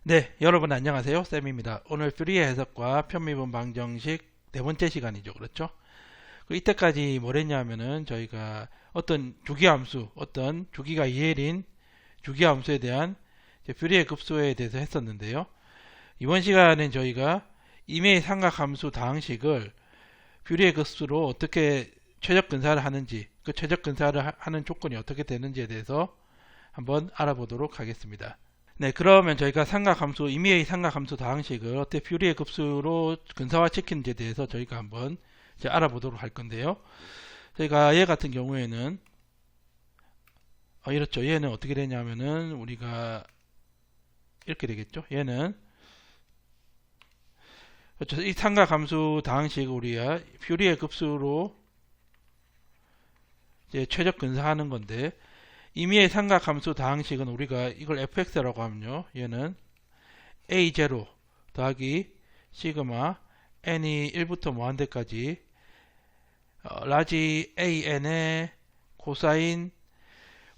네, 여러분 안녕하세요. 쌤입니다. 오늘 퓨리의 해석과 편미분 방정식 네 번째 시간이죠. 그렇죠? 이때까지 뭘 했냐면은 저희가 어떤 주기함수, 어떤 주기가 2L인 주기함수에 대한 퓨리의 급수에 대해서 했었는데요. 이번 시간엔 저희가 임의의 삼각함수 다항식을 퓨리의 급수로 어떻게 최적 근사를 하는지, 그 최적 근사를 하는 조건이 어떻게 되는지에 대해서 한번 알아보도록 하겠습니다. 네, 그러면 저희가 삼각함수, 임의의 삼각함수 다항식을 어떻게 퓨리의 급수로 근사화시키는지에 대해서 저희가 한번 이제 알아보도록 할 건데요. 저희가 얘 같은 경우에는 이렇죠. 얘는 어떻게 되냐면은 우리가 이렇게 되겠죠. 얘는 그렇죠. 이 삼각함수 다항식을 우리가 퓨리의 급수로 이제 최적 근사하는 건데, 임의의 삼각함수 다항식은 우리가 이걸 fx라고 하면요, 얘는 a0 더하기 시그마 n이 1부터 무한대까지 라지 an의 코사인,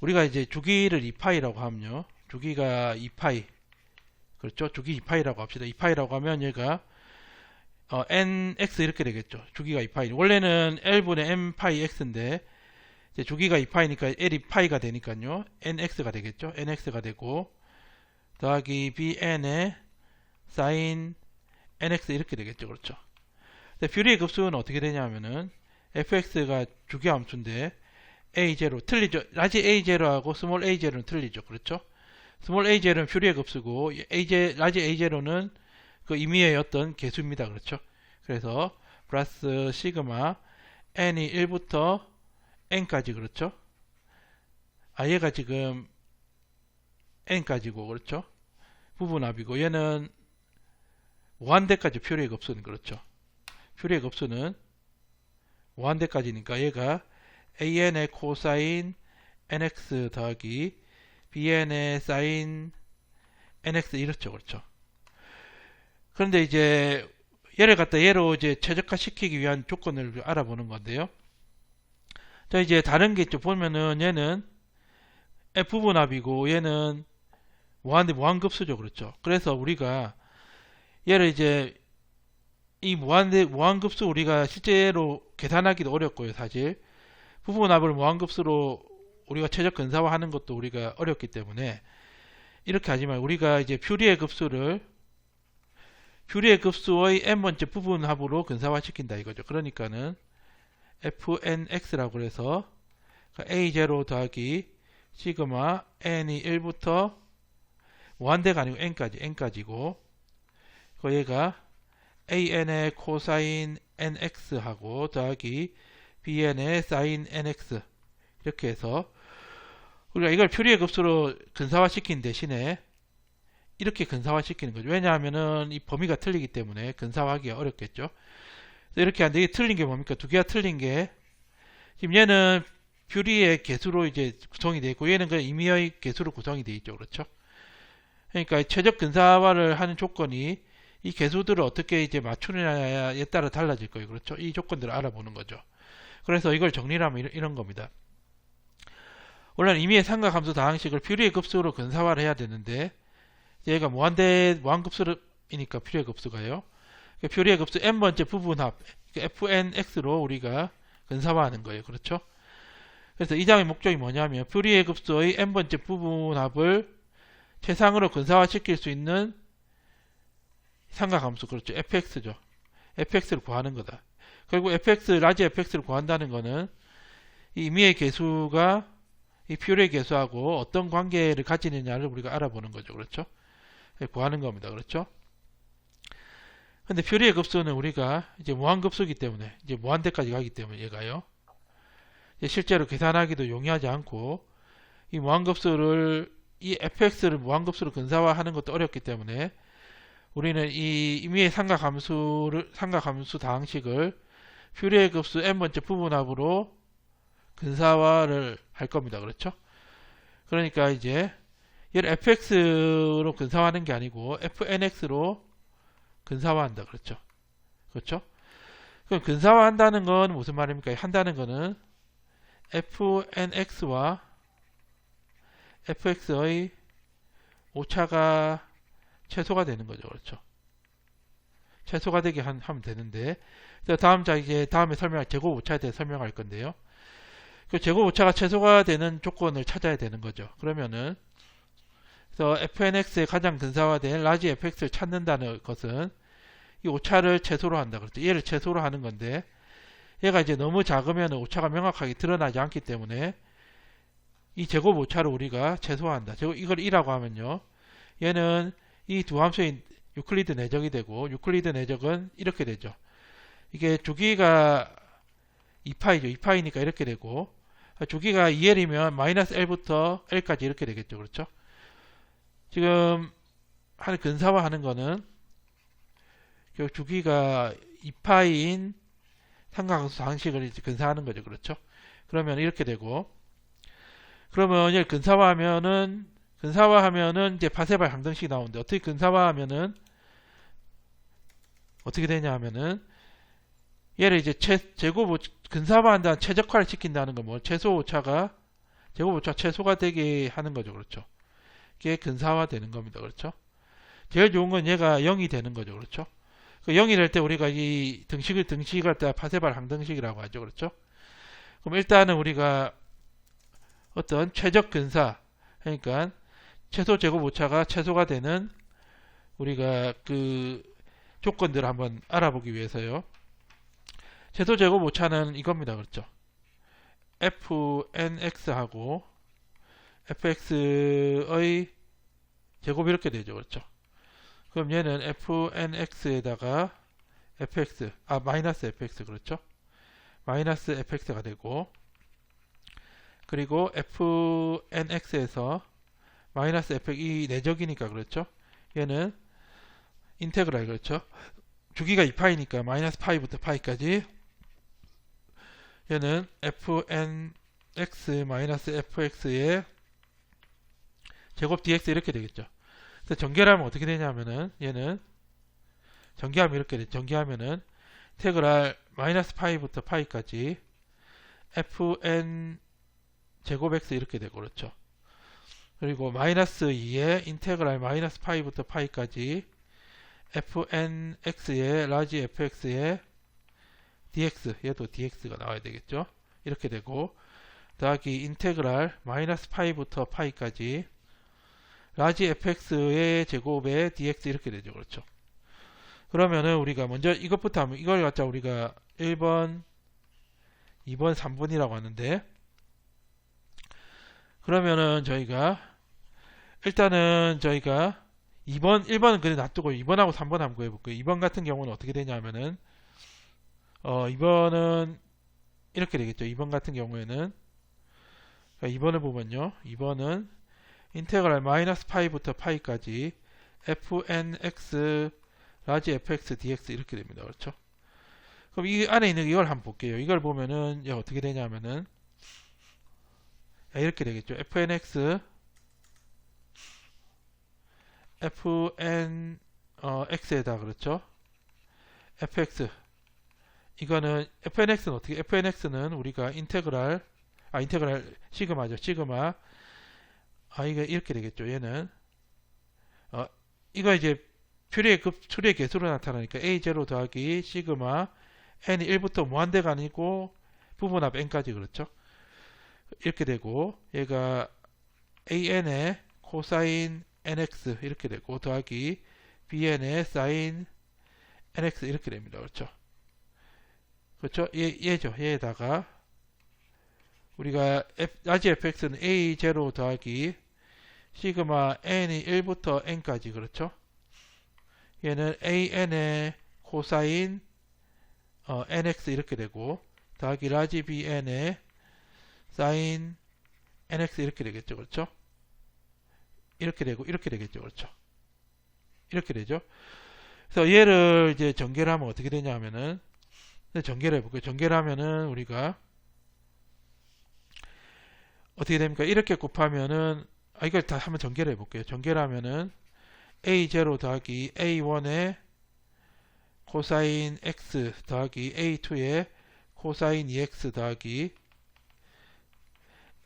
우리가 이제 주기를 2파이라고 하면요, 주기가 2파이, 그렇죠? 주기 2파이라고 합시다. 2파이라고 하면 얘가 nx 이렇게 되겠죠. 주기가 2파이. 원래는 l분의 n파이 x인데 이제 주기가 2파이니까 l이 파이가 되니까요, nx가 되겠죠. nx가 되고 더하기 bn의 사인 nx 이렇게 되겠죠. 그렇죠. 근데 퓨리의 급수는 어떻게 되냐면은 fx가 주기함수인데 a0 틀리죠. 라지 a0하고 스몰 a0는 틀리죠. 그렇죠. 스몰 a0는 퓨리의 급수고 라지 a0는 그 임의의 어떤 개수입니다. 그렇죠. 그래서 플러스 시그마 n이 1부터 n까지, 그렇죠. 얘가 지금 n까지고, 그렇죠. 부분합이고, 얘는 무한대까지 퓨리의 급수는, 그렇죠. 퓨리의 급수는 무한대까지니까 얘가 an의 코사인 nx 더하기 bn의 사인 nx 이렇죠. 그렇죠. 그런데 이제 얘를 갖다 얘로 이제 최적화시키기 위한 조건을 알아보는 건데요. 자, 이제 다른 게 있죠. 보면은 얘는 F분합이고 얘는 무한급수죠. 그렇죠. 그래서 우리가 얘를 이제 이 무한급수 우리가 실제로 계산하기도 어렵고요. 사실 부분합을 무한급수로 우리가 최적 근사화하는 것도 우리가 어렵기 때문에 이렇게 하지만 우리가 이제 퓨리의 급수의 n번째 부분합으로 근사화시킨다 이거죠. 그러니까는 fnx라고 해서 a0 더하기 시그마 n이 1부터 무한대가 아니고 n까지고 얘가 an의 코사인 nx 하고 더하기 bn의 사인 nx 이렇게 해서 우리가 이걸 퓨리의 급수로 근사화시킨 대신에 이렇게 근사화시키는 거죠. 왜냐하면은 이 범위가 틀리기 때문에 근사화하기가 어렵겠죠. 이렇게 하는데 이게 틀린 게 뭡니까? 두 개가 틀린 게, 지금 얘는 퓨리의 개수로 이제 구성이 되어 있고 얘는 그 임의의 개수로 구성이 되어 있죠. 그렇죠? 그러니까 최적 근사화를 하는 조건이 이 개수들을 어떻게 이제 맞추느냐에 따라 달라질 거예요. 그렇죠? 이 조건들을 알아보는 거죠. 그래서 이걸 정리를 하면 이런 겁니다. 원래는 임의의 삼각함수 다항식을 퓨리의 급수로 근사화를 해야 되는데 얘가 무한급수이니까 퓨리의 급수가요. 퓨리의 급수 n번째 부분합 fnx로 우리가 근사화하는 거예요. 그렇죠? 그래서 이 장의 목적이 뭐냐면 퓨리의 급수의 n번째 부분합을 최상으로 근사화시킬 수 있는 삼각함수, 그렇죠. fx죠. fx를 구하는 거다. 그리고 라지 fx를 구한다는 거는 이 임의의 개수가 이 퓨리의 개수하고 어떤 관계를 가지느냐를 우리가 알아보는 거죠. 그렇죠? 구하는 겁니다. 그렇죠? 근데 퓨리의 급수는 우리가 이제 무한급수이기 때문에 이제 무한대까지 가기 때문에 얘가요, 실제로 계산하기도 용이하지 않고 이 fx를 무한급수로 근사화하는 것도 어렵기 때문에 우리는 이 임의의 삼각함수 다항식을 퓨리의 급수 n번째 부분합으로 근사화를 할 겁니다. 그렇죠? 그러니까 이제 얘를 fx로 근사화하는 게 아니고 fnx로 근사화한다. 그렇죠? 그렇죠? 그럼 근사화한다는 건 무슨 말입니까? 한다는 거는 fnx와 fx의 오차가 최소가 되는 거죠. 그렇죠. 최소가 되게 하면 되는데, 이제 다음에 설명할 제곱 오차에 대해 설명할 건데요. 그 제곱 오차가 최소가 되는 조건을 찾아야 되는 거죠. 그러면은 그래서 fnx의 가장 근사화된 라지 fx를 찾는다는 것은 이 오차를 최소로 한다. 그렇죠. 얘를 최소로 하는 건데, 얘가 이제 너무 작으면 오차가 명확하게 드러나지 않기 때문에 이 제곱 오차를 우리가 최소화한다. 이걸 2라고 하면요, 얘는 이 두 함수의 유클리드 내적이 되고, 유클리드 내적은 이렇게 되죠. 이게 주기가 2파이죠. 2파이니까 이렇게 되고, 주기가 2L이면 마이너스 L부터 L까지 이렇게 되겠죠. 그렇죠? 지금 근사화하는 거는 주기가 2파이인 삼각함수 상식을 이제 근사하는 거죠. 그렇죠? 그러면 이렇게 되고, 그러면 얘를 근사화하면은 이제 파세발 항등식이 나오는데, 어떻게 근사화하면은 어떻게 되냐 하면은, 얘를 이제 근사화한다는 최적화를 시킨다는 건 제곱 오차가 최소가 되게 하는 거죠. 그렇죠? 이게 근사화되는 겁니다. 그렇죠? 제일 좋은 건 얘가 0이 되는 거죠. 그렇죠? 그 0이 될 때 우리가 이 등식을 할 때 파세발 항등식이라고 하죠. 그렇죠? 그럼 일단은 우리가 어떤 최적 근사, 그러니까 최소 제곱 오차가 최소가 되는 우리가 그 조건들을 한번 알아보기 위해서요. 최소 제곱 오차는 이겁니다. 그렇죠? fnx하고 fx의 제곱이 이렇게 되죠. 그렇죠? 그럼 얘는 fnx에다가 마이너스 fx, 그렇죠? 마이너스 fx가 되고, 그리고 fnx에서 마이너스 fx, 이 내적이니까, 그렇죠? 얘는 인테그랄, 그렇죠? 주기가 2파이니까 마이너스 파이부터 파이까지, 얘는 fnx 마이너스 fx의 제곱 dx 이렇게 되겠죠. 그래서 전개하면 어떻게 되냐면은, 얘는 전개하면 이렇게 돼. 전개하면은 인테그랄 마이너스 파이부터 파이까지 fn 제곱 x 이렇게 되고, 그렇죠. 그리고 마이너스 2에 인테그랄 마이너스 파이부터 파이까지 fnx의 라지 fx의 dx, 얘도 dx가 나와야 되겠죠. 이렇게 되고, 더하기 인테그랄 마이너스 파이부터 파이까지 라지 fx의 제곱의 dx 이렇게 되죠. 그렇죠. 그러면은 우리가 먼저 이것부터 하면, 이걸 갖자 우리가 1번, 2번, 3번이라고 하는데, 그러면은 일단은 저희가 1번은 그래 놔두고 2번하고 3번 한번 구해볼게요. 2번 같은 경우는 어떻게 되냐면은, 2번은 이렇게 되겠죠. 2번 같은 경우에는, 2번을 보면요, 2번은 인테그랄 마이너스 파이부터 파이까지 fnx 라지 fx dx 이렇게 됩니다. 그렇죠? 그럼 이 안에 있는 이걸 한번 볼게요. 이걸 보면은 어떻게 되냐면은 이렇게 되겠죠. fnx x에다, 그렇죠? fx, 이거는 fnx는 어떻게, fnx는 우리가 인테그랄 시그마죠. 시그마, 이거 이렇게 되겠죠. 얘는 이거 이제 추리의 개수로 나타나니까 a0 더하기 시그마 n이 1부터 무한대가 아니고 부분합 n까지, 그렇죠? 이렇게 되고, 얘가 an의 코사인 nx 이렇게 되고, 더하기 bn의 사인 nx 이렇게 됩니다. 그렇죠? 그렇죠? 얘죠. 얘에다가 우리가 라지 fx는 a0 더하기 시그마 n이 1부터 n까지, 그렇죠? 얘는 an의 코사인 nx 이렇게 되고, 더하기 라지 bn의 사인 nx 이렇게 되겠죠. 그렇죠? 이렇게 되고 이렇게 되겠죠. 그렇죠? 이렇게 되죠. 그래서 얘를 이제 전개를 하면 어떻게 되냐면은, 전개를 해볼게요. 전개를 하면은 우리가 어떻게 됩니까? 이렇게 곱하면은, 이걸 다 한번 전개를 해볼게요. 전개를 하면은 a0 더하기 a1의 코사인 x 더하기 a2의 코사인 2x 더하기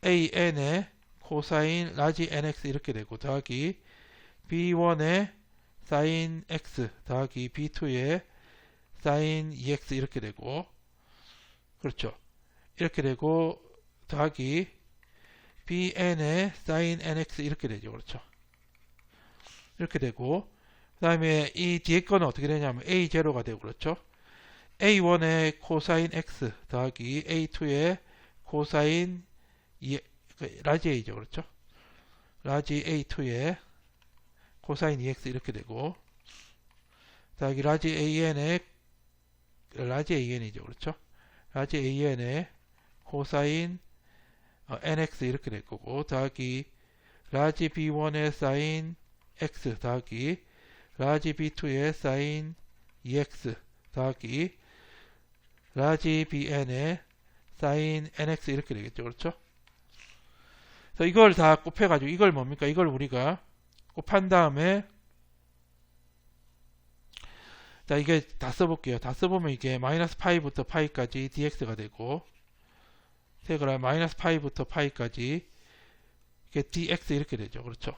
an의 코사인 라지 nx 이렇게 되고, 더하기 b1의 sin x 더하기 b2의 sin 2x 이렇게 되고, 그렇죠. 이렇게 되고 더하기 bn의 sin nx 이렇게 되죠. 그렇죠. 이렇게 되고, 그 다음에 이 뒤에 거는 어떻게 되냐면 a0가 되고, 그렇죠. a1의 코사인 x 더하기 a2의 코사인 2, 라지 a죠. 그렇죠. 라지 a2의 코사인 2x 이렇게 되고, 더하기 라지 an의 라지 an이죠. 그렇죠. 라지 an의 코사인 nx 이렇게 될 거고, 더하기 라지 b1의 sin x 더하기 라지 b2의 sin 2x 더하기 라지 bn의 sin nx 이렇게 되겠죠. 그렇죠. 그래서 이걸 다 곱해가지고, 이걸 뭡니까? 이걸 우리가 곱한 다음에, 자, 이게 다 써볼게요. 다 써보면 이게 마이너스 파이부터 파이까지 dx가 되고, 세그라 마이너스 파이부터 파이까지 이게 dx 이렇게 되죠. 그렇죠.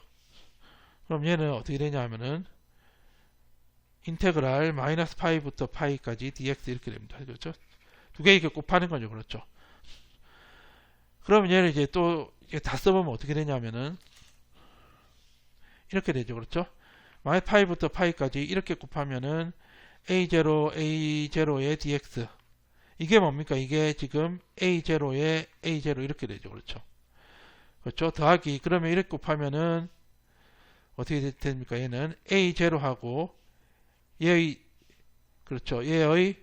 그럼 얘는 어떻게 되냐면은 인테그랄 마이너스 파이부터 파이까지 dx 이렇게 됩니다. 그렇죠. 두 개 이렇게 곱하는 거죠. 그렇죠. 그러면 얘를 이제 또 다 써보면 어떻게 되냐면은 이렇게 되죠. 그렇죠. 마이너스 파이부터 파이까지 이렇게 곱하면은 a0의 dx, 이게 뭡니까? 이게 지금 a0의 a0 이렇게 되죠. 그렇죠. 그렇죠. 더하기, 그러면 이렇게 곱하면은 어떻게 됩니까? 얘는 a0하고 얘의, 그렇죠. 얘의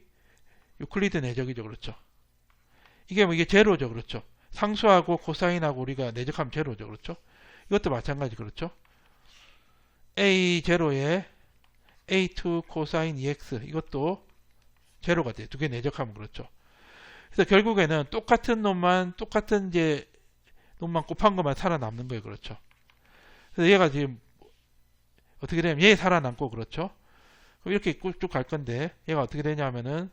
유클리드 내적이죠. 그렇죠. 이게 뭐 이게 제로죠. 그렇죠. 상수하고 코사인하고 우리가 내적하면 제로죠. 그렇죠. 이것도 마찬가지. 그렇죠. a0의 a2 코사인 2x 이것도 제로가 돼요. 두 개 내적하면. 그렇죠. 그래서 결국에는 똑같은 놈만 곱한 것만 살아남는 거예요. 그렇죠. 그래서 얘가 지금 어떻게 되냐면 얘 살아남고, 그렇죠. 그럼 이렇게 쭉 갈 건데 얘가 어떻게 되냐면은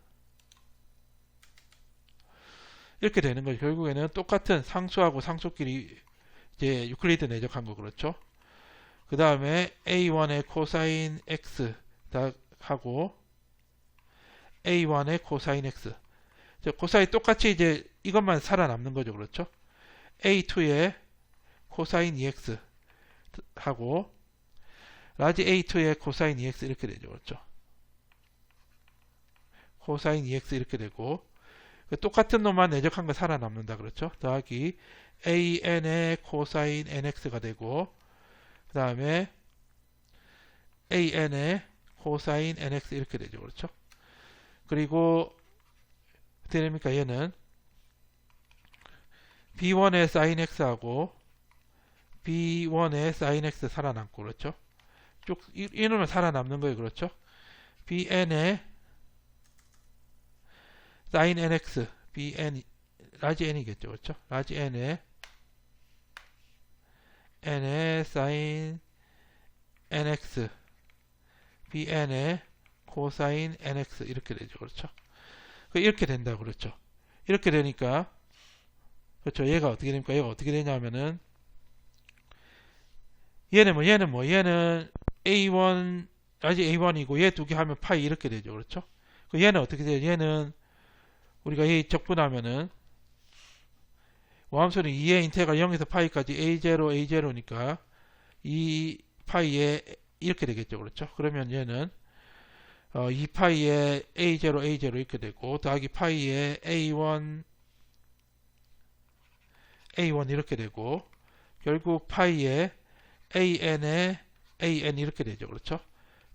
이렇게 되는 거죠. 결국에는 똑같은 상수하고 상수끼리 이제 유클리드 내적한 거. 그렇죠. 그 다음에 a1의 코사인 x 하고 a1의 코사인 x, 코사인 똑같이 이제 이것만 살아남는 거죠. 그렇죠. a2의 코사인 2x 하고 라지 a2의 코사인 2x 이렇게 되죠. 그렇죠. 코사인 2x 이렇게 되고, 똑같은 놈만 내적한 거 살아남는다. 그렇죠. 더하기 an의 코사인 nx가 되고, 그 다음에 an의 코사인 nx 이렇게 되죠. 그렇죠. 그리고 어떻게 됩니까? 얘는 b1의 sin x하고 b1의 sin x 살아남고, 그렇죠. 쭉 이놈은 살아남는 거예요. 그렇죠. bn의 sin nx, bn 라지 n이겠죠. 그렇죠. 라지 n의 sin nx, bn의 코사인 nx 이렇게 되죠. 그렇죠. 이렇게 된다. 그렇죠. 이렇게 되니까, 그렇죠. 얘가 어떻게 됩니까? 얘가 어떻게 되냐면은 얘는 a1 라지 a1이고 얘 두 개 하면 파이 이렇게 되죠. 그렇죠. 얘는 어떻게 돼요? 얘는 우리가 이 적분하면은 모함수는 2의 인테그랄 0에서 파이까지 a0니까 이 파이에 이렇게 되겠죠. 그렇죠. 그러면 얘는 2파이에 a0 이렇게 되고, 더하기 파이에 a1 이렇게 되고, 결국 파이에 an에 an 이렇게 되죠. 그렇죠.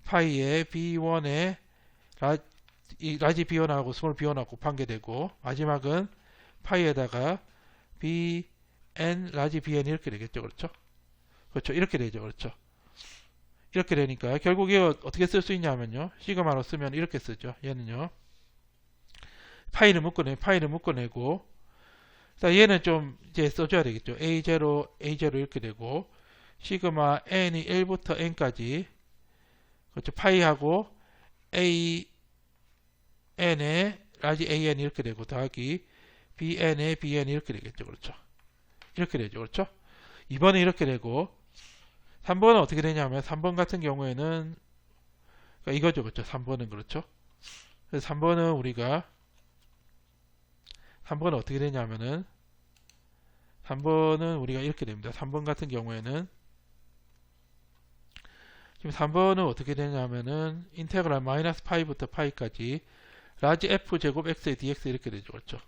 파이에 b1에 라지 b1하고 스몰 b1하고 곱한 게 되고, 마지막은 파이에다가 bn 라지 bn 이렇게 되겠죠. 그렇죠. 그렇죠. 이렇게 되죠. 그렇죠. 이렇게 되니까 결국 이거 어떻게 쓸 수 있냐면요, 시그마로 쓰면 이렇게 쓰죠. 얘는요, 파이를 묶어내고, 자, 얘는 좀 이제 써줘야 되겠죠. a0 이렇게 되고, 시그마 n이 1부터 n까지, 그렇죠. 파이하고 an의 라지 an 이렇게 되고, 더하기 bn의 bn 이렇게 되겠죠. 그렇죠. 이렇게 되죠. 그렇죠. 2번은 이렇게 되고, 3번은 어떻게 되냐면 3번 같은 경우에는 그러니까 이거죠. 그렇죠. 3번은 그렇죠. 그래서 3번은 어떻게 되냐면은 3번은 우리가 이렇게 됩니다. 3번 같은 경우에는 지금 3번은 어떻게 되냐면은 인테그랄 마이너스 파이부터 파이까지 라지 f 제곱 x의 dx 이렇게 되죠. 그렇죠.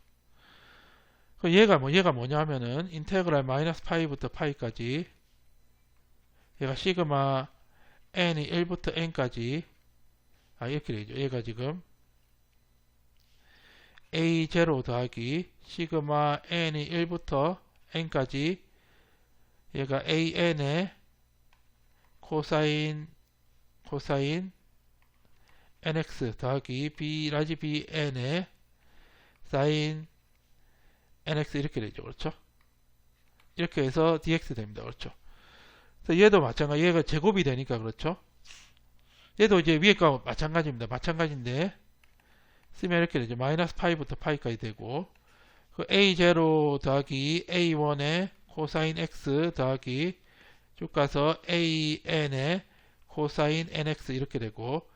얘가 뭐냐면은 인테그랄 마이너스 파이부터 파이까지 얘가 시그마 n이 1부터 n까지 이렇게 되죠. 얘가 지금 a0 더하기 시그마 n이 1부터 n까지 얘가 an의 코사인 nx 더하기 b 라지 bn의 사인 nx 이렇게 되죠. 그렇죠? 이렇게 해서 dx 됩니다. 그렇죠? 그래서 얘도 마찬가지, 얘가 제곱이 되니까 그렇죠? 얘도 이제 위에 거 마찬가지입니다. 마찬가지인데 쓰면 이렇게 되죠. 마이너스 파이부터 파이까지 되고 그 a0 더하기 a1의 코사인 x 더하기 쭉 가서 an의 코사인 nx 이렇게 되고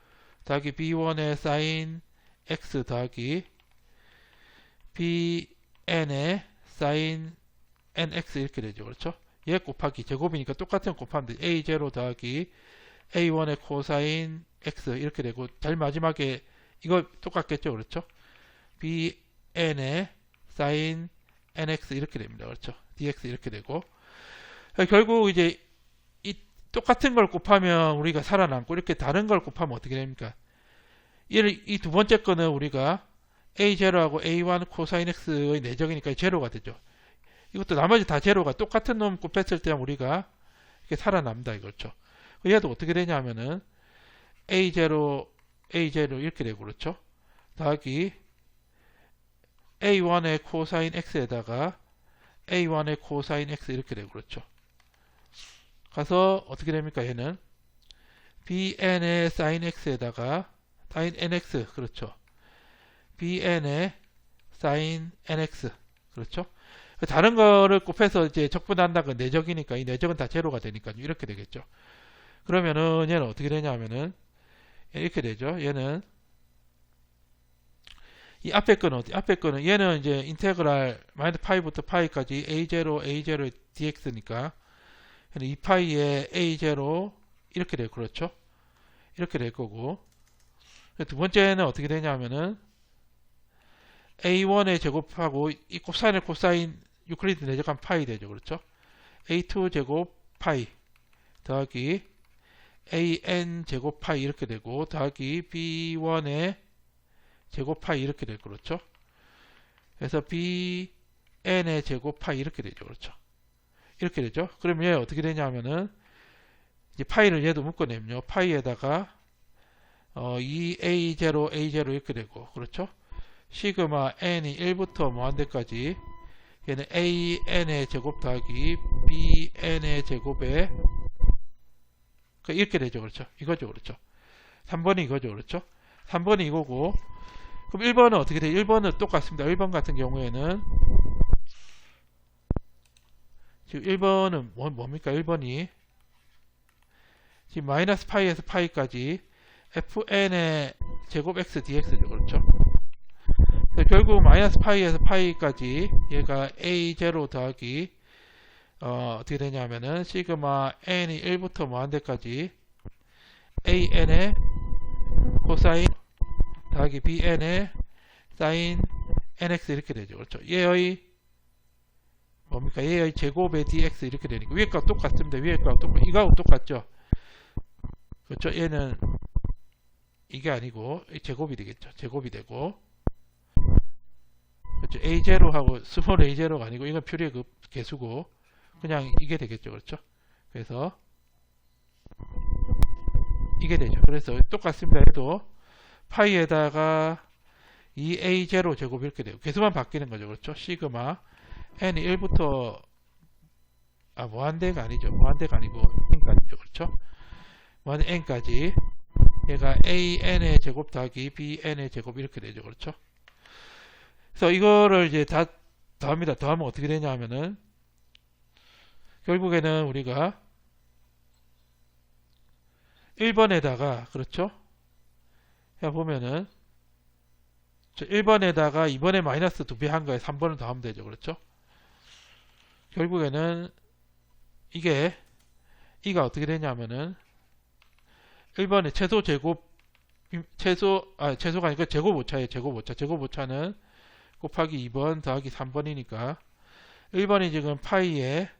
더하기 b1의 사인 x 더하기 bn의 사인 nx 이렇게 되죠. 그렇죠? 얘 곱하기 제곱이니까 똑같은 거 곱하면 되죠. a0 더하기 a1의 코사인 x 이렇게 되고 제일 마지막에 이거 똑같겠죠. 그렇죠? bn의 사인 nx 이렇게 됩니다. 그렇죠? dx 이렇게 되고 결국 이제 이 똑같은 걸 곱하면 우리가 살아남고 이렇게 다른 걸 곱하면 어떻게 됩니까? 이 두 번째 거는 우리가 a0하고 a1 코사인 x의 내적이니까 제로가 되죠. 이것도 나머지 다 제로가 똑같은 놈 곱했을 때 우리가 이렇게 살아남다 이거죠. 얘도 어떻게 되냐면은 a0 이렇게 되고 그렇죠. 더하기 a1의 코사인 x에다가 a1의 코사인 x 이렇게 되고 그렇죠. 가서 어떻게 됩니까? 얘는 bn의 사인 x에다가 사인 nx 그렇죠. bn의 사인 nx 그렇죠. 다른 거를 곱해서 이제 적분한다는 건 내적이니까 이 내적은 다 제로가 되니까 이렇게 되겠죠. 그러면은 얘는 어떻게 되냐면은 이렇게 되죠. 얘는 이 앞에 거는 얘는 이제 인테그랄 마이너스 파이부터 파이까지 a0의 dx니까 2파이의 a0 이렇게 될 그렇죠. 이렇게 될 거고 두 번째는 어떻게 되냐면은 a1의 제곱하고 이 코사인의 코사인 유클리드 내적한 파이 되죠. 그렇죠. a2 제곱 파이 더하기 an 제곱 파이 이렇게 되고 더하기 b1의 제곱 파이 이렇게 될 그렇죠. 그래서 bn의 제곱 파이 이렇게 되죠. 그렇죠. 이렇게 되죠. 그러면 얘 어떻게 되냐면은 이제 파이를 얘도 묶어내면요. 파이에다가 2a0 a0 이렇게 되고 그렇죠. 시그마 n이 1부터 무한대까지 얘는 an의 제곱 더하기 bn의 제곱에 이렇게 되죠. 그렇죠. 이거죠. 그렇죠. 3번이 이거죠. 그렇죠. 3번이 이거고 그럼 1번은 어떻게 돼요? 1번은 똑같습니다. 1번 같은 경우에는 지금 1번은 뭡니까? 1번이 지금 마이너스 파이에서 파이까지 fn의 제곱 x dx죠. 그렇죠. 결국 마이너스 파이에서 파이까지 얘가 a0 더하기 어떻게 되냐면은 시그마 n이 1부터 무한대까지 an의 코사인 더하기 bn의 사인 nx 이렇게 되죠. 그렇죠. 얘의 뭡니까? 얘의 제곱의 dx 이렇게 되니까 위에 거 똑같습니다. 위에 거 이거하고 똑같죠. 그렇죠. 얘는 이게 아니고 제곱이 되겠죠. 제곱이 되고 그렇죠. a0하고 스몰 a0가 아니고 이건 표리의 개수고 그냥 이게 되겠죠. 그렇죠. 그래서 이게 되죠. 그래서 똑같습니다. 해도 파이에다가 2a0 제곱 이렇게 되고 개수만 바뀌는 거죠. 그렇죠. 시그마 n이 1부터 무한대가 아니죠. 무한대가 아니고 n까지죠. 그렇죠. 무한 n까지 얘가 an의 제곱 더하기 bn의 제곱 이렇게 되죠. 그렇죠. 그래서 이거를 이제 다 더합니다. 더하면 어떻게 되냐 하면은 결국에는 우리가 1번에다가 그렇죠. 보면은 1번에다가 2번에 마이너스 2배 한 거에 3번을 더하면 되죠. 그렇죠? 결국에는 이가 어떻게 되냐면은 1번에 최소가 아니고 제곱오차예요. 제곱오차는 곱하기 2번 더하기 3번이니까 1번이 지금 파이에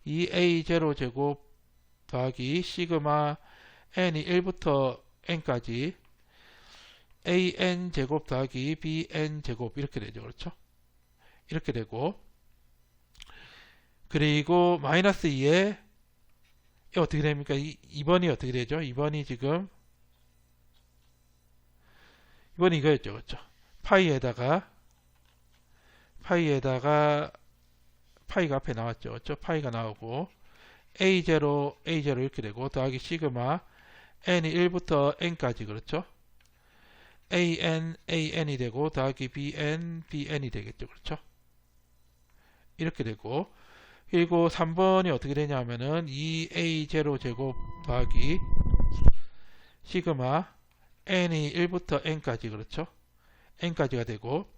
2a0 제곱 더하기 시그마 n이 1부터 n까지 an 제곱 더하기 bn 제곱 이렇게 되죠. 그렇죠? 이렇게 되고, 그리고 마이너스 2에 어떻게 됩니까? 2번이 어떻게 되죠? 2번이 이거였죠. 그렇죠? 파이에다가 파이가 앞에 나왔죠. 그렇죠? 파이가 나오고 a0 이렇게 되고 더하기 시그마 n이 1부터 n까지 그렇죠? an이 되고 더하기 bn이 되겠죠. 그렇죠? 이렇게 되고, 그리고 3번이 어떻게 되냐면은 2a0 제곱 더하기 시그마 n이 1부터 n까지 그렇죠? n까지가 되고,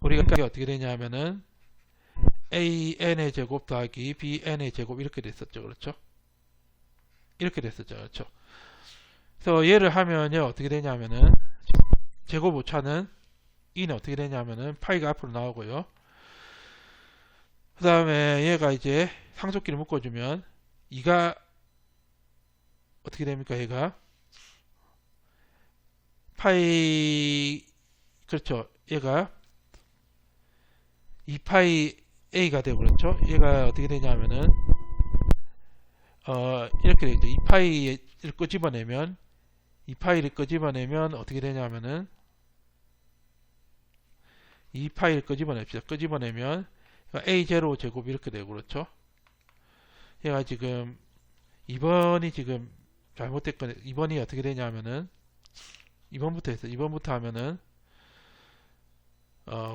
우리가 어떻게 되냐면은 an의 제곱 더하기 bn의 제곱 이렇게 됐었죠. 그렇죠? 이렇게 됐었죠. 그렇죠? 그래서 얘를 하면요 어떻게 되냐면은 제곱 오차는 2는 어떻게 되냐면은 파이가 앞으로 나오고요. 그 다음에 얘가 이제 상속기를 묶어주면 2가 어떻게 됩니까? 얘가 파이 그렇죠. 얘가 2파이 a가 되고 그렇죠. 얘가 어떻게 되냐면은 이렇게 되죠. 2파이를 끄집어내면 2파이를 끄집어내면 어떻게 되냐면은 2파이를 끄집어냅시다. 끄집어내면 a0 제곱 이렇게 되고 그렇죠. 얘가 지금 2번이 지금 잘못됐거든요. 2번이 어떻게 되냐면은 2번부터 해서 2번부터 하면은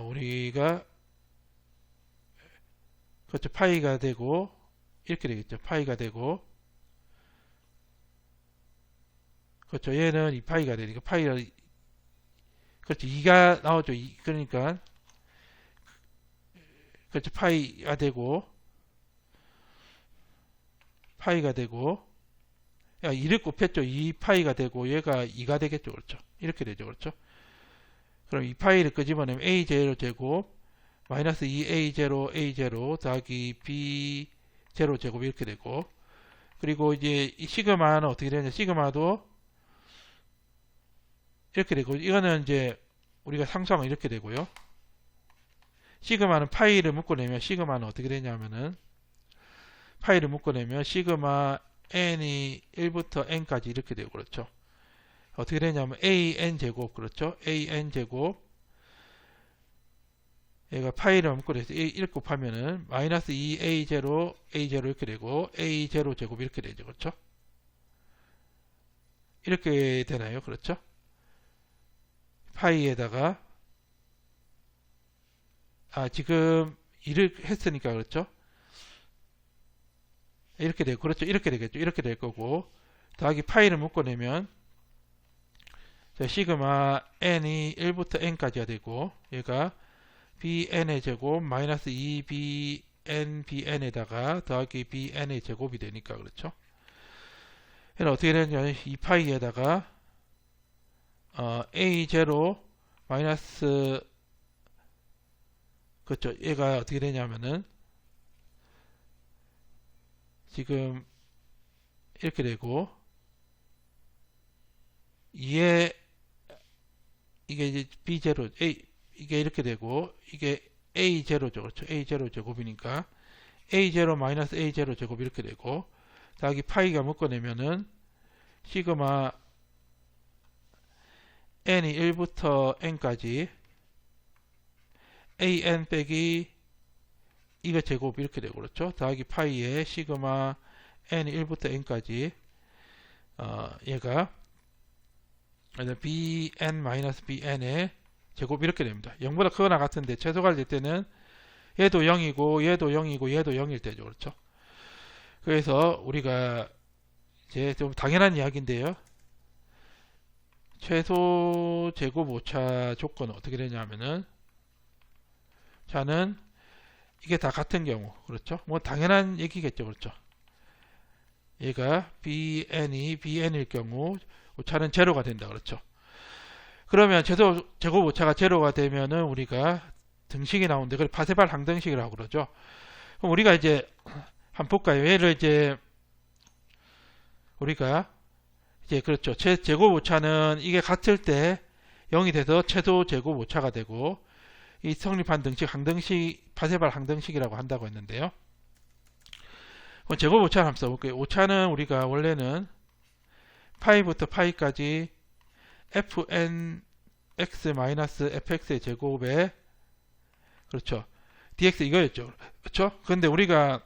우리가 그렇죠. 파이가 되고 이렇게 되겠죠. 파이가 되고 그렇죠. 얘는 2파이가 되니까 파이가 그렇죠. 2가 나오죠. 그러니까 그렇죠. 파이가 되고 야, 2를 곱했죠. 2파이가 되고 얘가 2가 되겠죠. 그렇죠. 이렇게 되죠. 그렇죠. 그럼 2파이를 끄집어내면 a0 제곱 마이너스 2a0 더하기 b0 제곱 이렇게 되고, 그리고 이제 이 시그마는 어떻게 되냐? 시그마도 이렇게 되고, 이거는 이제 우리가 상수하면 이렇게 되고요. 시그마는 파이를 묶어내면 시그마는 어떻게 되냐면은 파이를 묶어내면 시그마 n이 1부터 n까지 이렇게 되고 그렇죠. 어떻게 되냐면 an 제곱 그렇죠. an 제곱 얘가 파이를 묶어내서 1 곱하면은 마이너스 2a0 이렇게 되고 a0 제곱 이렇게 되죠. 그렇죠. 이렇게 되나요? 그렇죠. 파이에다가 지금 1을 했으니까 그렇죠. 이렇게 되고 그렇죠. 이렇게 되겠죠. 이렇게 될 거고 더하기 파이를 묶어내면 시그마 n이 1부터 n까지가 되고 얘가 bn의 제곱 마이너스 2bn에다가 더하기 bn의 제곱이 되니까 그렇죠. 얘는 어떻게 되냐면 2파이에다가 a0 마이너스 그렇죠. 얘가 어떻게 되냐면은 지금 이렇게 되고 이게 이제 b0 이게 이렇게 되고 이게 a0죠. 그렇죠. a0 제곱이니까 a0 마이너스 a0 제곱 이렇게 되고 더하기 파이가 묶어내면은 시그마 n이 1부터 n까지 an 빼기 이거 제곱 이렇게 되고 그렇죠. 더하기 파이에 시그마 n이 1부터 n까지 얘가 bn 마이너스 bn의 제곱 이렇게 됩니다. 0보다 크거나 같은데 최소가 될 때는 얘도 0이고 얘도 0이고 얘도 0일 때죠. 그렇죠. 그래서 우리가 이제 좀 당연한 이야기인데요. 최소 제곱 오차 조건은 어떻게 되냐면은 자는 이게 다 같은 경우 그렇죠? 뭐 당연한 얘기겠죠. 그렇죠? 얘가 bn이 bn일 경우 오차는 제로가 된다. 그렇죠? 그러면 최소 제곱 오차가 제로가 되면은 우리가 등식이 나오는데 그걸 파세발 항등식이라고 그러죠. 그럼 우리가 이제 한번 볼까요? 얘를 이제 우리가 이제 그렇죠. 제곱 오차는 이게 같을 때 0이 돼서 최소 제곱 오차가 되고 이 성립한 등식 항등식 파세발 항등식이라고 한다고 했는데요. 그럼 제곱 오차를 한번 써볼게요. 오차는 우리가 원래는 파이부터 파이까지 fnx-fx의 제곱에 그렇죠. dx 이거였죠. 그렇죠? 근데 우리가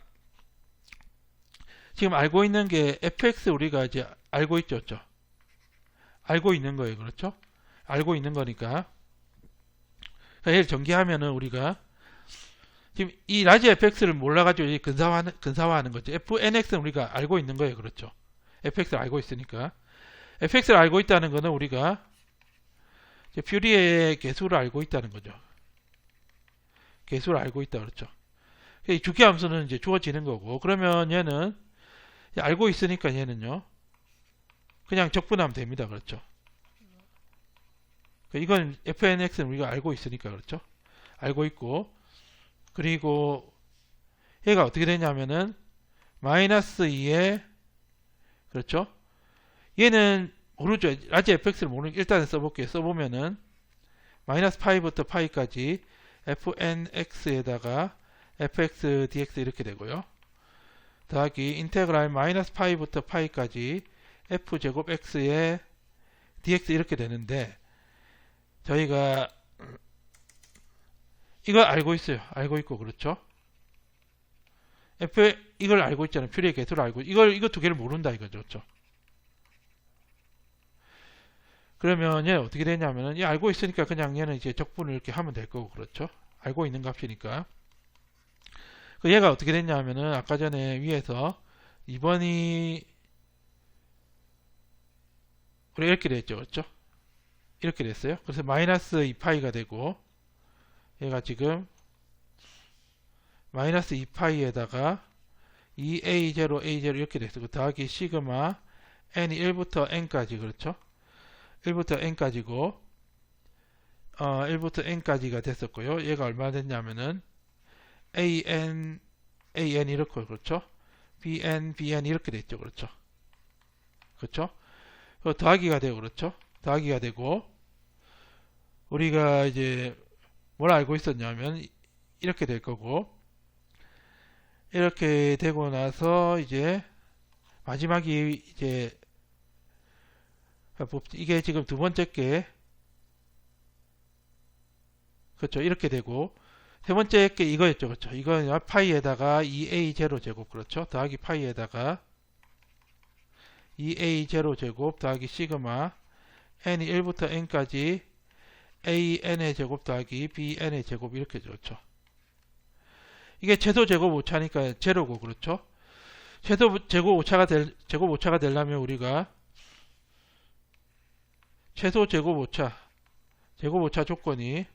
지금 알고 있는 게 fx 우리가 이제 알고 있죠. 그렇죠? 알고 있는 거예요. 그렇죠? 알고 있는 거니까. 얘를 전개하면은 우리가 지금 이 라지 fx를 몰라가지고 근사화하는 거죠. fnx는 우리가 알고 있는 거예요. 그렇죠? fx를 알고 있으니까. fx를 알고 있다는 거는 우리가 퓨리에의 개수를 알고 있다는 거죠. 개수를 알고 있다. 그렇죠? 이 주기함수는 이제 주어지는 거고, 그러면 얘는 알고 있으니까 얘는요, 그냥 적분하면 됩니다. 그렇죠? 이건 fnx는 우리가 알고 있으니까 그렇죠? 알고 있고, 그리고 얘가 어떻게 되냐면은 마이너스 2에 그렇죠? 얘는 모르죠. 라지 fx를 모르니까 일단 써볼게요. 써보면은 마이너스 파이부터 파이까지 fnx에다가 fx dx 이렇게 되고요. 더하기 인테그랄 마이너스 파이부터 파이까지 f제곱 x에 dx 이렇게 되는데 저희가 이걸 알고 있어요. 알고 있고 그렇죠? 이걸 알고 있잖아요. 퓨리의 개수를 알고 이거 두 개를 모른다 이거죠. 그렇죠? 그러면 얘 어떻게 되냐면은 얘 알고 있으니까 그냥 얘는 이제 적분을 이렇게 하면 될 거고 그렇죠? 알고 있는 값이니까. 그 얘가 어떻게 됐냐면은 아까 전에 위에서 2번이 우리 이렇게 됐죠. 그렇죠? 이렇게 됐어요. 그래서 마이너스 2파이가 되고 얘가 지금 마이너스 2파이에다가 2a0 a0 이렇게 됐어요. 더하기 시그마 n이 1부터 n까지 그렇죠? 1부터 n까지고 1부터 n까지가 됐었고요. 얘가 얼마 됐냐면은 an 이렇게 그렇죠? bn 이렇게 됐죠. 그렇죠? 그렇죠? 더하기가 되고 그렇죠? 더하기가 되고 우리가 이제 뭘 알고 있었냐면 이렇게 될 거고 이렇게 되고 나서 이제 마지막이 이제 이게 지금 두 번째 게 그렇죠? 이렇게 되고 세 번째 게 이거였죠. 그렇죠? 이건 파이에다가 2a0 제곱 그렇죠? 더하기 파이에다가 2a0 제곱 더하기 시그마 n이 1부터 n까지 an의 제곱 더하기 bn의 제곱 이렇게 좋죠. 이게 최소 제곱 오차니까 제로고 그렇죠? 최소 제곱 오차가 되려면 우리가 최소 제곱 오차 조건이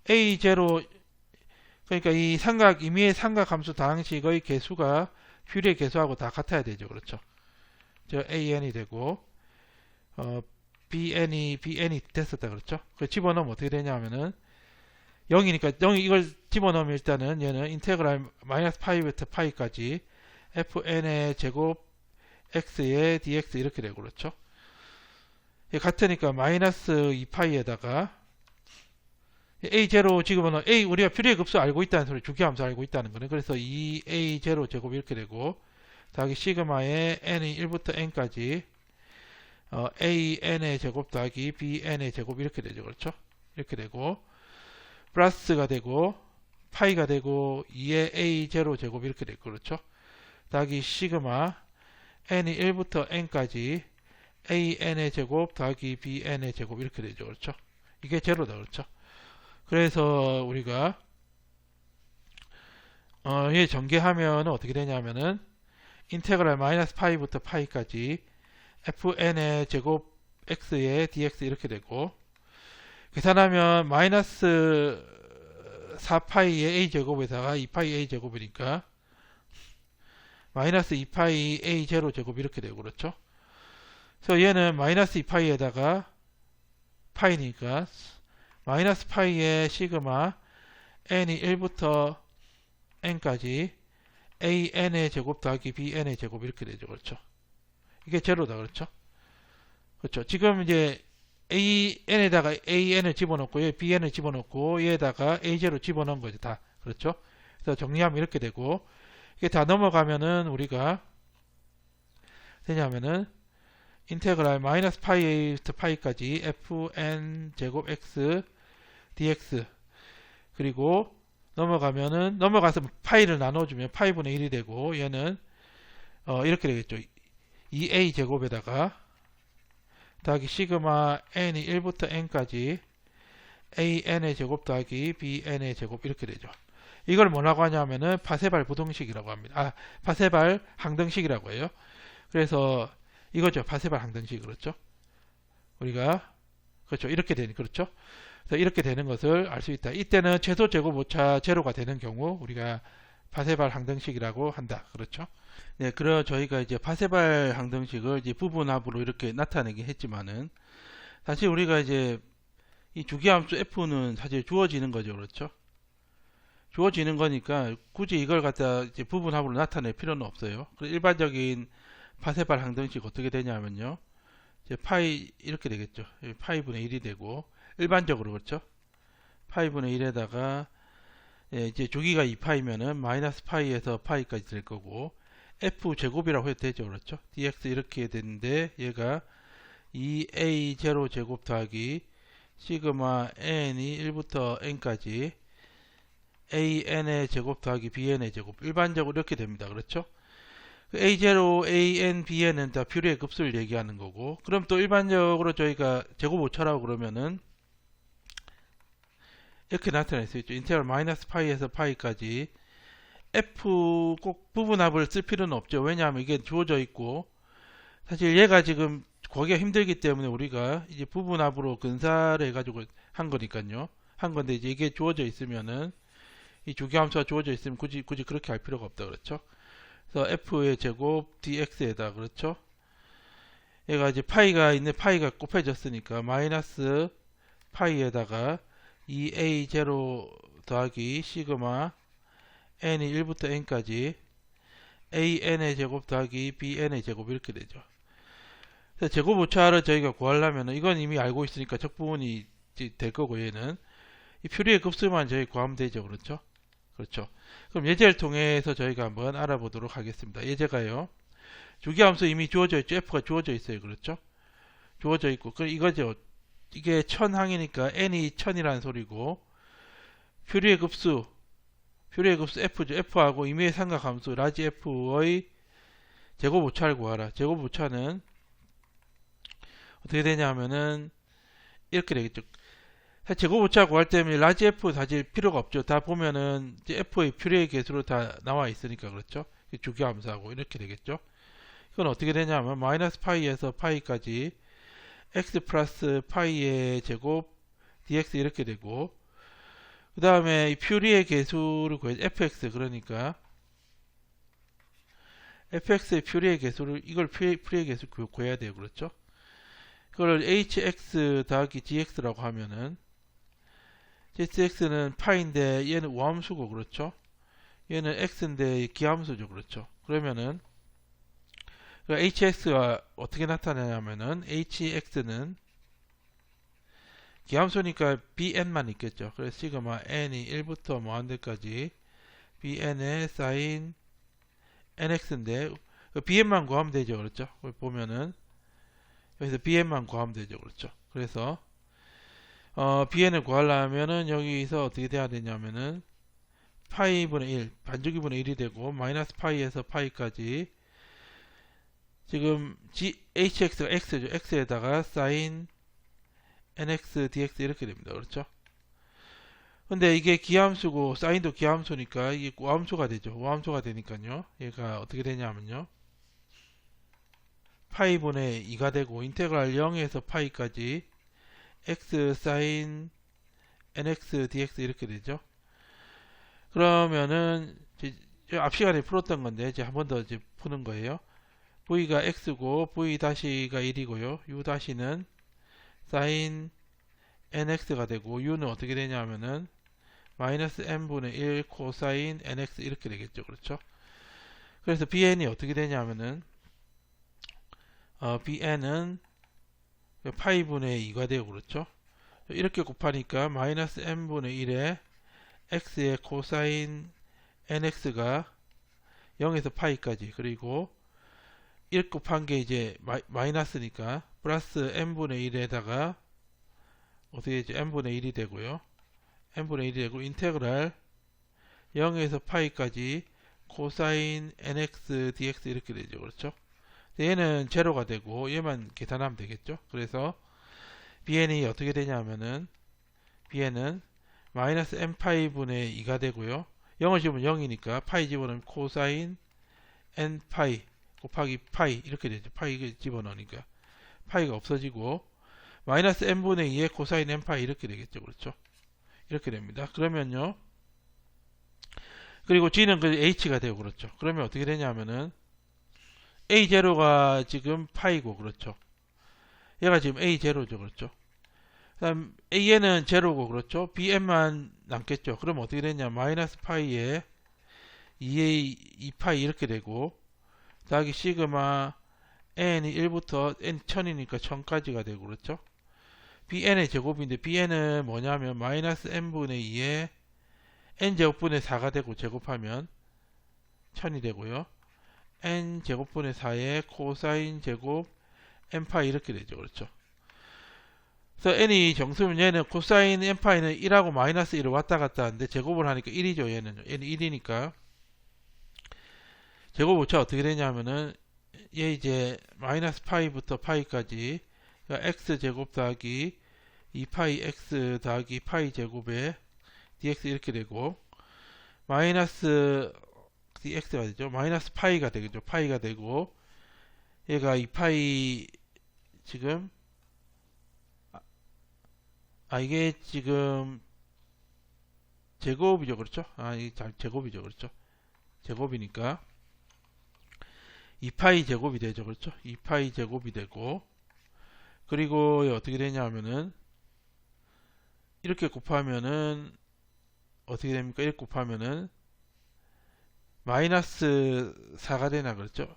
a0 그러니까 이 삼각 임의의 삼각 함수 다항식의 개수가 퓨리의 개수하고 다 같아야 되죠. 그렇죠? 저 an이 되고 bn이 됐었다. 그렇죠? 그 집어넣으면 어떻게 되냐면은 0이니까 0 이걸 집어넣으면 일단은 얘는 인테그랄 마이너스 파이부터 파이까지 fn의 제곱 x의 dx 이렇게 되고 그렇죠? 같으니까 마이너스 2파이에다가 a0 지금은 우리가 퓨리의 급수 알고 있다는 소리 주기함수 알고 있다는 거네. 그래서 2a0 제곱 이렇게 되고 더하기 시그마의 n이 1부터 n까지 an의 제곱 더하기 bn의 제곱 이렇게 되죠. 그렇죠? 이렇게 되고 플러스가 되고 파이가 되고 2의 a0 제곱 이렇게 되고 그렇죠? 더하기 시그마 n이 1부터 n까지 an의 제곱 더하기 bn의 제곱 이렇게 되죠. 그렇죠? 이게 제로다. 그렇죠? 그래서 우리가 얘 전개하면 어떻게 되냐면은 인테그랄 마이너스 파이부터 파이까지 fn의 제곱 x의 dx 이렇게 되고, 계산하면 마이너스 4파이의 a 제곱에다가 2파이 a 제곱이니까 마이너스 2파이 a 제로 제곱 이렇게 되고, 그렇죠? 그래서 얘는 마이너스 2파이에다가 파이니까 마이너스 파이의 시그마 n이 1부터 n까지 an의 제곱 더하기 bn의 제곱 이렇게 되죠. 그렇죠? 이게 제로다. 그렇죠? 그렇죠. 지금 이제 an에다가 an을 집어넣고 얘 bn을 집어넣고 얘에다가 a0로 집어넣은 거죠. 다. 그렇죠? 그래서 정리하면 이렇게 되고, 이게 다 넘어가면은 우리가 되냐면은 인테그랄 마이너스 파이 a부터 파이까지 fn 제곱 x dx, 그리고 넘어가서 파이를 나눠주면 파이분의 1이 되고, 얘는 이렇게 되겠죠. 2a 제곱에다가 더하기 시그마 n이 1부터 n까지 an의 제곱 더하기 bn의 제곱 이렇게 되죠. 이걸 뭐라고 하냐면은 파세발 부등식이라고 합니다. 파세발 항등식이라고 해요. 그래서 이거죠. 파세발 항등식. 그렇죠? 우리가 그렇죠. 이렇게 되는, 그렇죠? 그래서 이렇게 되는 것을 알 수 있다. 이때는 최소 제곱 오차 제로가 되는 경우 우리가 파세발 항등식이라고 한다. 그렇죠? 네, 저희가 이제 파세발 항등식을 이제 부분합으로 이렇게 나타내긴 했지만은, 사실 우리가 이제 이 주기함수 f는 사실 주어지는 거죠. 그렇죠? 주어지는 거니까 굳이 이걸 갖다 이제 부분합으로 나타낼 필요는 없어요. 일반적인 파세발 항등식 어떻게 되냐면요. 이제 파이 이렇게 되겠죠. 파이분의 1이 되고, 일반적으로 그렇죠. 파이분의 1에다가 이제 주기가 2파이면은 마이너스 파이에서 파이까지 될 거고, f 제곱이라고 해도 되죠. 그렇죠. dx 이렇게 되는데 얘가 2a0 제곱 더하기 시그마 n이 1부터 n까지 an의 제곱 더하기 bn의 제곱, 일반적으로 이렇게 됩니다. 그렇죠. a0, an, bn은 다 뷰리의 급수를 얘기하는 거고, 그럼 또 일반적으로 저희가 제곱 오차라고 그러면은 이렇게 나타낼 수 있죠. 인테그랄 마이너스 파이에서 파이까지 f 꼭 부분합을 쓸 필요는 없죠. 왜냐하면 이게 주어져 있고, 사실 얘가 지금 구하기가 힘들기 때문에 우리가 이제 부분합으로 근사를 해가지고 한 거니까요. 한 건데 이제 이게 주어져 있으면은, 이 주기함수가 주어져 있으면 굳이 그렇게 할 필요가 없다. 그렇죠? 그래서 f의 제곱 dx에다, 그렇죠? 얘가 이제 파이가 있는 파이가 곱해졌으니까 마이너스 파이에다가 2a0 더하기 시그마 n이 1부터 n까지 an의 제곱 더하기 bn의 제곱 이렇게 되죠. 그래서 제곱 오차를 저희가 구하려면 이건 이미 알고 있으니까 적부분이 될 거고, 얘는 이 퓨리의 급수만 저희 구하면 되죠. 그렇죠? 그렇죠. 그럼 예제를 통해서 저희가 한번 알아보도록 하겠습니다. 예제가요. 주기함수 이미 주어져 있죠. f가 주어져 있어요. 그렇죠? 주어져 있고, 그럼 이거죠. 이게 1000항이니까 n이 1000이라는 소리고, 퓨리의 급수 f죠. f하고 임의의 삼각함수 라지 f의 제곱 오차를 구하라. 제곱 오차는 어떻게 되냐면은 이렇게 되겠죠. 제곱 오차 구할 때면 라지 f 사실 필요가 없죠. 다 보면은 이제 f의 퓨리의 개수로 다 나와 있으니까. 그렇죠? 주기함수하고 이렇게 되겠죠. 이건 어떻게 되냐면 마이너스 파이에서 파이까지 x 플러스 파이의 제곱 dx 이렇게 되고, 그 다음에 이 퓨리의 개수를 구해서 fx, 그러니까 fx의 퓨리의 개수를, 이걸 퓨리의 개수 구해야 돼요. 그렇죠? 그걸 hx 더하기 gx라고 하면은 hx는 파인데 얘는 우함수고, 그렇죠? 얘는 x인데 기함수죠. 그렇죠? 그러면은 hx가 어떻게 나타나냐면은 hx는 기함수니까 bn만 있겠죠. 그래서 시그마 n이 1부터 무한대까지 bn의 사인 nx인데 bn만 구하면 되죠. 그렇죠? 보면은 여기서 bn만 구하면 되죠. 그렇죠? 그래서 bn을 구하려면은 여기서 어떻게 돼야 되냐면은 파이분의 1, 반주기분의 1이 되고, 마이너스 파이에서 파이까지 지금 hx가 x죠. x에다가 사인 nx dx 이렇게 됩니다. 그렇죠? 근데 이게 기함수고 사인도 기함수니까 이게 우함수가 되죠. 우함수가 되니까요. 얘가 어떻게 되냐면요. 파이분의 2가 되고 인테그랄 0에서 파이까지 x sin nx dx 이렇게 되죠. 그러면은 앞 시간에 풀었던 건데 이제 한 번 더 이제 푸는 거예요. v가 x고 v 다시가 1이고요. u 다시는 sin nx가 되고 u는 어떻게 되냐면은 마이너스 n분의 1 코사인 nx 이렇게 되겠죠. 그렇죠? 그래서 bn이 어떻게 되냐면은 bn은 파이분의 2가 되고 그렇죠? 이렇게 곱하니까 마이너스 n분의 1에 x의 코사인 nx가 0에서 파이까지 그리고 1 곱한 게 이제 마이너스니까 플러스 n분의 1에다가 어떻게 되죠? n분의 1이 되고요. n분의 1이 되고 인테그랄 0에서 파이까지 코사인 nx dx 이렇게 되죠. 그렇죠? 얘는 제로가 되고 얘만 계산하면 되겠죠. 그래서 bn이 어떻게 되냐면은 bn은 마이너스 n파이분의 2가 되고요. 0을 집으면 0이니까 파이 집어넣으면 코사인 n파이 곱하기 파이 이렇게 되죠. 파이 집어넣으니까 파이가 없어지고 마이너스 n분의 2의 코사인 n파이 이렇게 되겠죠. 그렇죠? 이렇게 됩니다. 그러면요. 그리고 g는 그 h가 되고 그렇죠. 그러면 어떻게 되냐면은 a0가 지금 파이고 그렇죠. 얘가 지금 a0죠. 그렇죠. 그다음 a는 제로고 그렇죠. bn만 남겠죠. 그럼 어떻게 되냐? 마이너스 파이에 2a 2파이 이렇게 되고 더하기 시그마 n이 1부터 n 1000이니까 1000까지가 되고 그렇죠. bn의 제곱인데 bn은 뭐냐면 마이너스 n분의 2에 n제곱분의 4가 되고 제곱하면 1000이 되고요. n제곱분의 4에 코사인 제곱 n파이 이렇게 되죠. 그렇죠. 그래서 n이 정수면 얘는 코사인 n파이는 1하고 마이너스 1을 왔다 갔다 하는데 제곱을 하니까 1이죠. 얘는 n이 1이니까 제곱 붙여 어떻게 되냐면은 얘 이제 마이너스 파이부터 파이까지 그러니까 x 제곱 더하기 2파이 x 더하기 파이 제곱에 dx 이렇게 되고 마이너스 dx가 되죠. 마이너스 파이가 되겠죠. 파이가 되고 얘가 2파이 지금 이게 지금 제곱이죠. 그렇죠? 이게 제곱이죠. 그렇죠? 제곱이니까 2파이 제곱이 되죠. 그렇죠? 2파이 제곱이 되고 그리고 어떻게 되냐면은 이렇게 곱하면은 어떻게 됩니까? 이렇게 곱하면은 마이너스 4가 되나 그렇죠?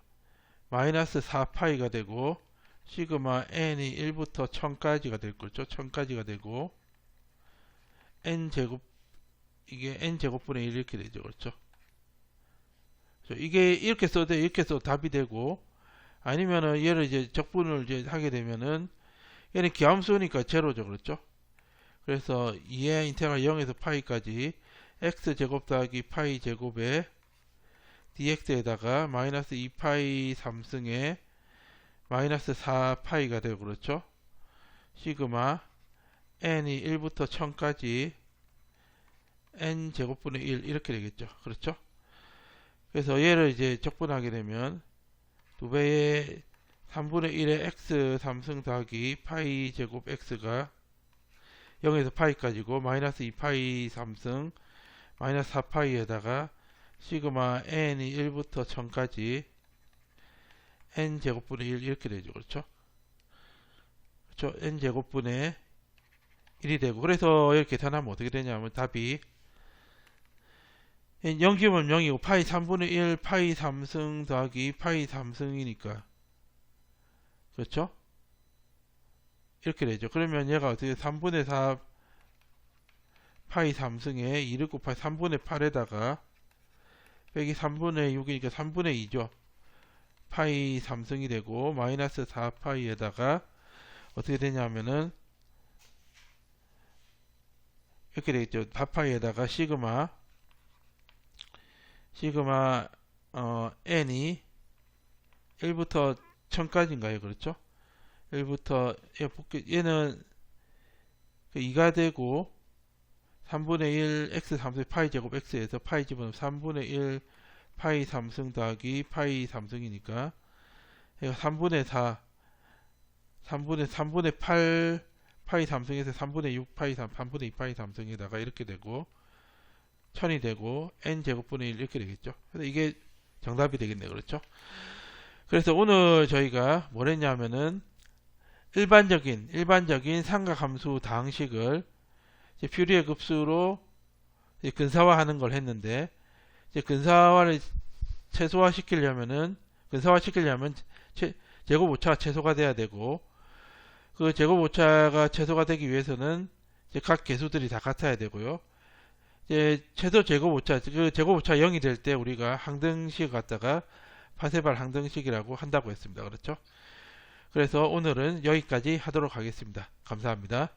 마이너스 4파이가 되고 시그마 n이 1부터 1000까지가 될 거죠. 1000까지가 되고 n제곱 이게 n제곱분의 1 이렇게 되죠. 그렇죠? 이게 이렇게 써도 이렇게 써도 답이 되고 아니면은 얘를 이제 적분을 이제 하게 되면은 얘는 기함수니까 제로죠. 그렇죠? 그래서 2의 인테그랄 0에서 파이까지 x제곱 더하기 파이 제곱에 dx에다가 마이너스 2파이 3승에 마이너스 4파이가 되고 그렇죠. 시그마 n이 1부터 1000까지 n 제곱분의 1 이렇게 되겠죠. 그렇죠. 그래서 얘를 이제 적분하게 되면 2배의 3분의 1의 x 3승 더하기 파이 제곱 x가 0에서 파이까지고 마이너스 2파이 3승 마이너스 4파이에다가 시그마 n이 1부터 1000까지 n 제곱분의 1 이렇게 되죠. 그렇죠? 그렇죠? n 제곱분의 1이 되고 그래서 이렇게 계산하면 어떻게 되냐면 답이 0기면 0이고 파이 3분의 1 파이 3승 더하기 파이 3승이니까 그렇죠? 이렇게 되죠. 그러면 얘가 어떻게 3분의 4 파이 3승에 2를 곱하기 3분의 8에다가 빼기 3분의 6이니까 3분의 2죠. 파이 3승이 되고 마이너스 4파이에다가 어떻게 되냐면은 이렇게 되겠죠. 4파이에다가 시그마 n이 1부터 1000까지인가요? 그렇죠? 1부터 얘는 2가 되고 3분의 1 x 3승 파이 제곱 x에서 파이 집어넣으면 3분의 1 파이 3승 더하기 파이 3승이니까 이거 3분의 4, 3분의 8 파이 삼성에서 3분의 6 파이 3분의 2 파이 삼성에다가 이렇게 되고 1000이 되고 n 제곱분의 1 이렇게 되겠죠. 그래서 이게 정답이 되겠네요. 그렇죠? 그래서 오늘 저희가 뭘 했냐면은 일반적인 삼각함수 다항식을 이제 퓨리에 급수로 이제 근사화하는 걸 했는데, 이제 근사화를 최소화시키려면 제곱 오차가 최소가 돼야 되고, 그 제곱 오차가 최소가 되기 위해서는 이제 각 개수들이 다 같아야 되고요. 이제 최소 제곱 오차, 그 제곱 오차 0이 될 때 우리가 항등식 갖다가 파세발 항등식이라고 한다고 했습니다. 그렇죠? 그래서 오늘은 여기까지 하도록 하겠습니다. 감사합니다.